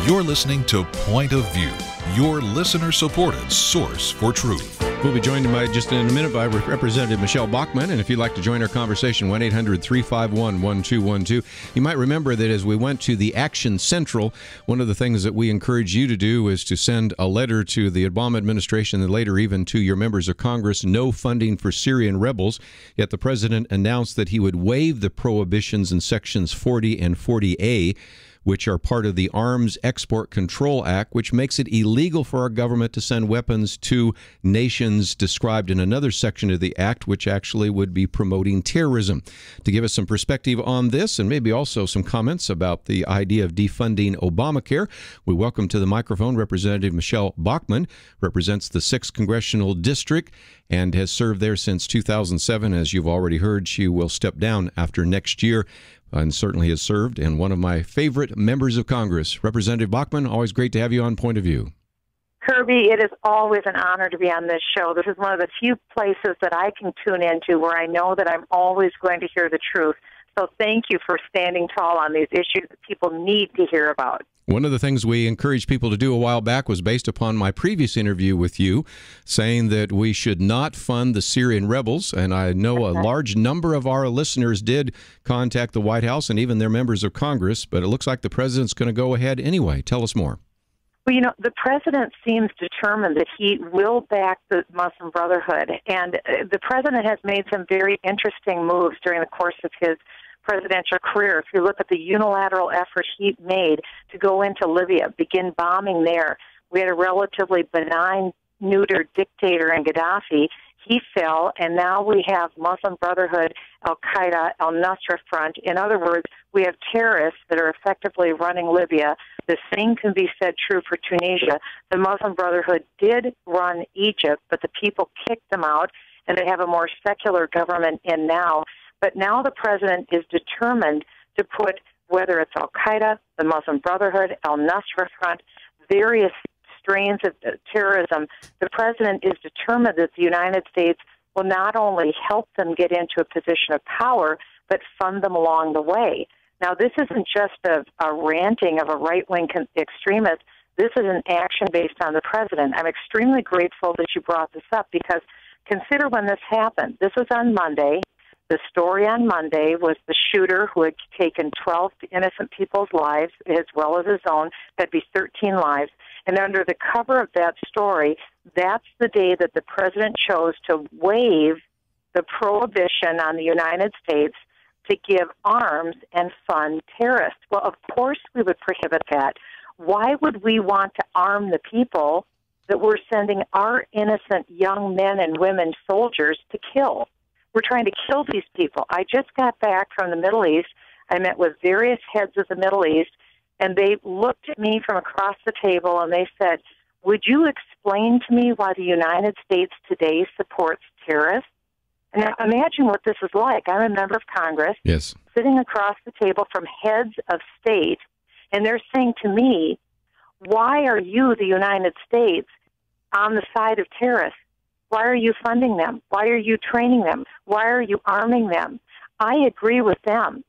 You're listening to Point of View, your listener-supported source for truth. We'll be joined just in a minute by Representative Michele Bachmann, and if you'd like to join our conversation, 1-800-351-1212. You might remember that as we went to the Action Central, one of the things that we encourage you to do is to send a letter to the Obama administration and later even to your members of Congress, no funding for Syrian rebels. Yet the president announced that he would waive the prohibitions in Sections 40 and 40A, which are part of the Arms Export Control Act, which makes it illegal for our government to send weapons to nations described in another section of the act, which actually would be promoting terrorism. To give us some perspective on this and maybe also some comments about the idea of defunding Obamacare, we welcome to the microphone Representative Michele Bachmann, represents the 6th Congressional District and has served there since 2007. As you've already heard, she will step down after next year, and certainly has served, and one of my favorite members of Congress. Representative Bachmann, always great to have you on Point of View. Kirby, it is always an honor to be on this show. This is one of the few places that I can tune into where I know that I'm always going to hear the truth. So thank you for standing tall on these issues that people need to hear about. One of the things we encouraged people to do a while back was based upon my previous interview with you, saying that we should not fund the Syrian rebels. And I know a large number of our listeners did contact the White House and even their members of Congress, but it looks like the president's going to go ahead anyway. Tell us more. Well, the president seems determined that he will back the Muslim Brotherhood. And the president has made some very interesting moves during the course of his presidential career. If you look at the unilateral effort he made to go into Libya, begin bombing there, we had a relatively benign, neuter dictator in Gaddafi. He fell, and now we have Muslim Brotherhood, Al-Qaeda, Al-Nusra Front. In other words, we have terrorists that are effectively running Libya. The same can be said true for Tunisia. The Muslim Brotherhood did run Egypt, but the people kicked them out, and they have a more secular government in now. But now the president is determined to put, whether it's Al-Qaeda, the Muslim Brotherhood, Al-Nusra Front, various strains of terrorism, the president is determined that the United States will not only help them get into a position of power, but fund them along the way. Now, this isn't just a ranting of a right-wing extremist. This is an action based on the president. I'm extremely grateful that you brought this up because consider when this happened. This was on Monday. The story on Monday was the shooter who had taken 12 innocent people's lives, as well as his own. That'd be 13 lives. And under the cover of that story, that's the day that the president chose to waive the prohibition on the United States to give arms and fund terrorists. Well, of course we would prohibit that. Why would we want to arm the people that we're sending our innocent young men and women soldiers to kill? We're trying to kill these people. I just got back from the Middle East. I met with various heads of the Middle East, and they looked at me from across the table and they said, would you explain to me why the United States today supports terrorists? And now imagine what this is like. I'm a member of Congress, yes, sitting across the table from heads of state, and they're saying to me, why are you, the United States, on the side of terrorists? Why are you funding them? Why are you training them? Why are you arming them? I agree with them.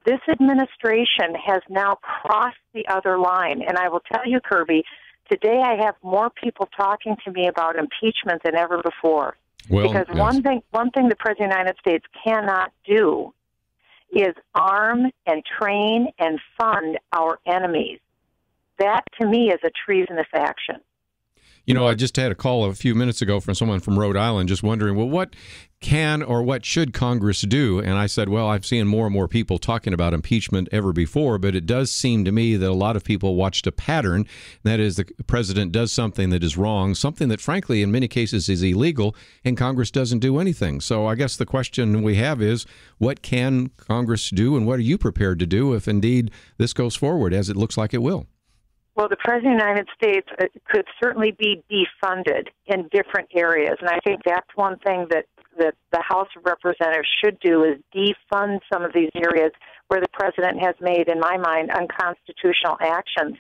This administration has now crossed the other line. And I will tell you, Kirby, today I have more people talking to me about impeachment than ever before. Well, because yes. one thing the President of the United States cannot do is arm and train and fund our enemies. That, to me, is a treasonous action. I just had a call a few minutes ago from someone from Rhode Island just wondering, well, what can or what should Congress do? And I said, well, I've seen more and more people talking about impeachment ever before, but it does seem to me that a lot of people watched a pattern. That is, the president does something that is wrong, something that, frankly, in many cases is illegal, and Congress doesn't do anything. So I guess the question we have is, what can Congress do, and what are you prepared to do if indeed this goes forward, as it looks like it will? Well, the President of the United States could certainly be defunded in different areas, and I think that's one thing that the House of Representatives should do is defund some of these areas where the President has made, in my mind, unconstitutional actions.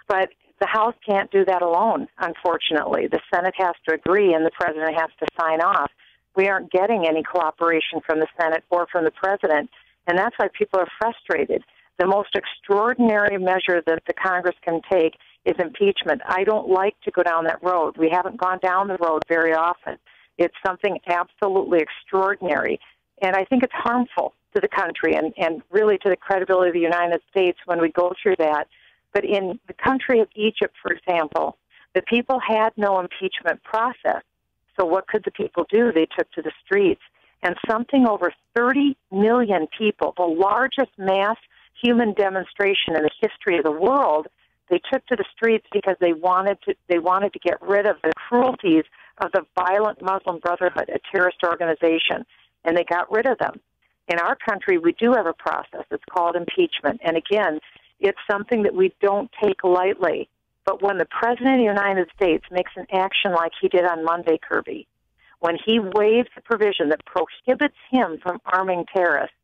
But the House can't do that alone, unfortunately. The Senate has to agree, and the President has to sign off. We aren't getting any cooperation from the Senate or from the President, and that's why people are frustrated. The most extraordinary measure that the Congress can take is impeachment. I don't like to go down that road. We haven't gone down the road very often. It's something absolutely extraordinary. And I think it's harmful to the country and really to the credibility of the United States when we go through that. But in the country of Egypt, for example, the people had no impeachment process. So what could the people do? They took to the streets. And something over 30 million people, the largest mass human demonstration in the history of the world, they took to the streets because they wanted to get rid of the cruelties of the violent Muslim Brotherhood, a terrorist organization, and they got rid of them. In our country, we do have a process. It's called impeachment. And again, it's something that we don't take lightly. But when the President of the United States makes an action like he did on Monday, Kirby, when he waives the provision that prohibits him from arming terrorists,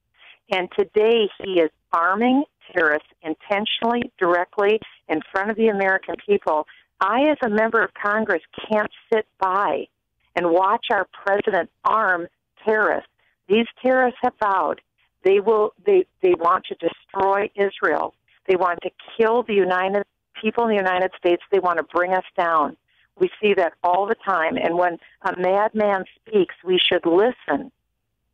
and today he is arming terrorists intentionally, directly, in front of the American people, I, as a member of Congress, can't sit by and watch our president arm terrorists. These terrorists have vowed they want to destroy Israel. They want to kill the United people in the United States. They want to bring us down. We see that all the time. And when a madman speaks, we should listen.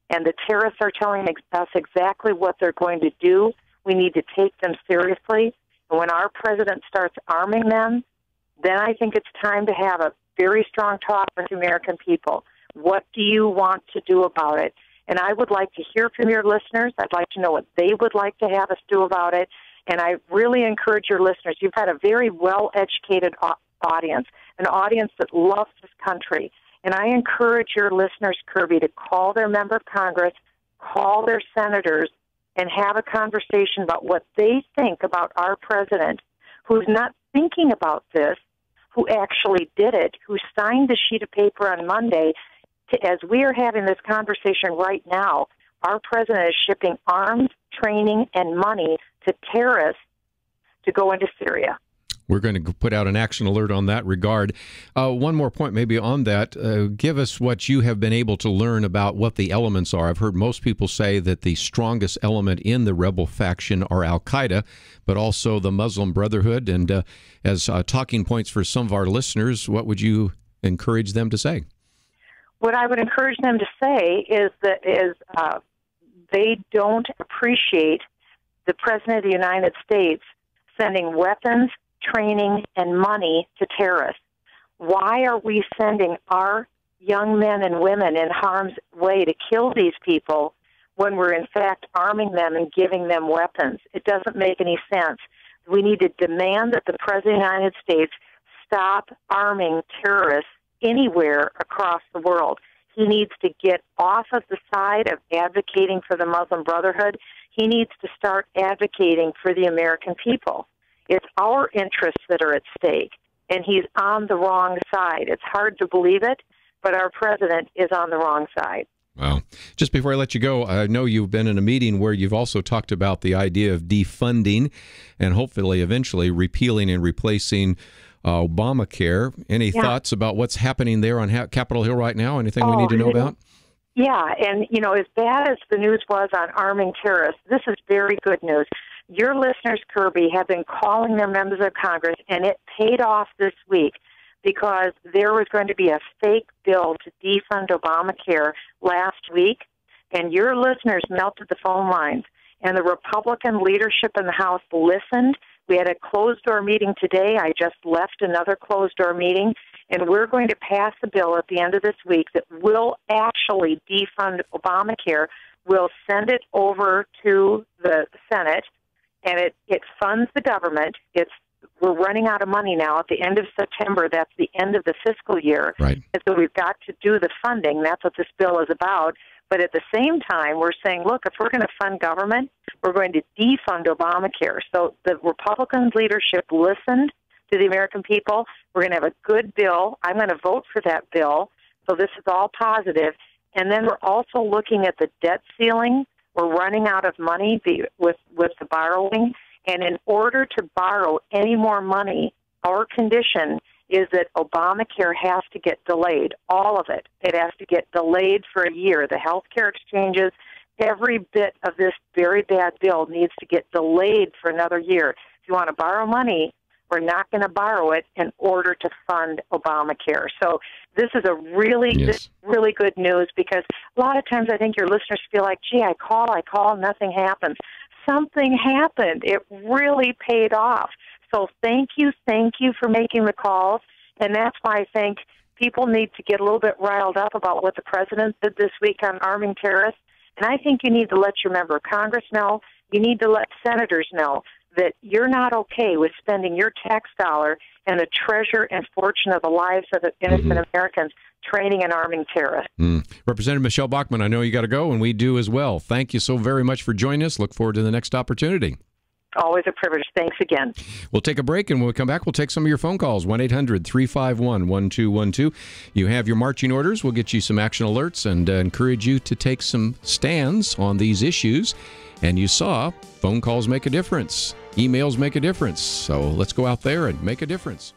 And the terrorists are telling us exactly what they're going to do. We need to take them seriously. And when our president starts arming them, then I think it's time to have a very strong talk with the American people. What do you want to do about it? And I would like to hear from your listeners. I'd like to know what they would like to have us do about it. And I really encourage your listeners. You've got a very well-educated audience, an audience that loves this country. And I encourage your listeners, Kirby, to call their member of Congress, call their senators, and have a conversation about what they think about our president, who's not thinking about this, who actually did it, who signed the sheet of paper on Monday. As we are having this conversation right now, our president is shipping arms, training, and money to terrorists to go into Syria. We're going to put out an action alert on that regard. One more point maybe on that. Give us what you have been able to learn about what the elements are. I've heard most people say that the strongest element in the rebel faction are al-Qaeda, but also the Muslim Brotherhood. And as talking points for some of our listeners, what would you encourage them to say? What I would encourage them to say is that they don't appreciate the President of the United States sending weapons, training, and money to terrorists. Why are we sending our young men and women in harm's way to kill these people when we're in fact arming them and giving them weapons? It doesn't make any sense. We need to demand that the President of the United States stop arming terrorists anywhere across the world. He needs to get off of the side of advocating for the Muslim Brotherhood. He needs to start advocating for the American people. It's our interests that are at stake, and he's on the wrong side. It's hard to believe it, but our president is on the wrong side. Wow. Just before I let you go, I know you've been in a meeting where you've also talked about the idea of defunding and hopefully eventually repealing and replacing Obamacare. Any thoughts about what's happening there on Capitol Hill right now? Anything we need to know about? Yeah, and, as bad as the news was on arming terrorists, this is very good news. Your listeners, Kirby, have been calling their members of Congress, and it paid off this week because there was going to be a fake bill to defund Obamacare last week, and your listeners melted the phone lines. And the Republican leadership in the House listened. We had a closed-door meeting today. I just left another closed-door meeting, and we're going to pass a bill at the end of this week that will actually defund Obamacare. We'll send it over to the Senate, and it funds the government. We're running out of money now. At the end of September, that's the end of the fiscal year. Right. And so we've got to do the funding. That's what this bill is about. But at the same time, we're saying, look, if we're going to fund government, we're going to defund Obamacare. So the Republican leadership listened to the American people. We're going to have a good bill. I'm going to vote for that bill. So this is all positive. And then we're also looking at the debt ceiling. We're running out of money with the borrowing. And in order to borrow any more money, our condition is that Obamacare has to get delayed, all of it. It has to get delayed for a year. The health care exchanges, every bit of this very bad bill needs to get delayed for another year. If you want to borrow money, we're not going to borrow it in order to fund Obamacare. So this is this is really good news, because a lot of times I think your listeners feel like, gee, I call, nothing happens. Something happened. It really paid off. So thank you for making the calls. And that's why I think people need to get a little bit riled up about what the president did this week on arming terrorists. And I think you need to let your member of Congress know. You need to let senators know that you're not okay with spending your tax dollar and the treasure and fortune of the lives of innocent Americans training and arming terrorists. Representative Michele Bachmann, I know you got to go, and we do as well. Thank you so very much for joining us. Look forward to the next opportunity. Always a privilege. Thanks again. We'll take a break, and when we come back, we'll take some of your phone calls. 1-800-351-1212. You have your marching orders. We'll get you some action alerts and encourage you to take some stands on these issues. And you saw phone calls make a difference. Emails make a difference. So let's go out there and make a difference.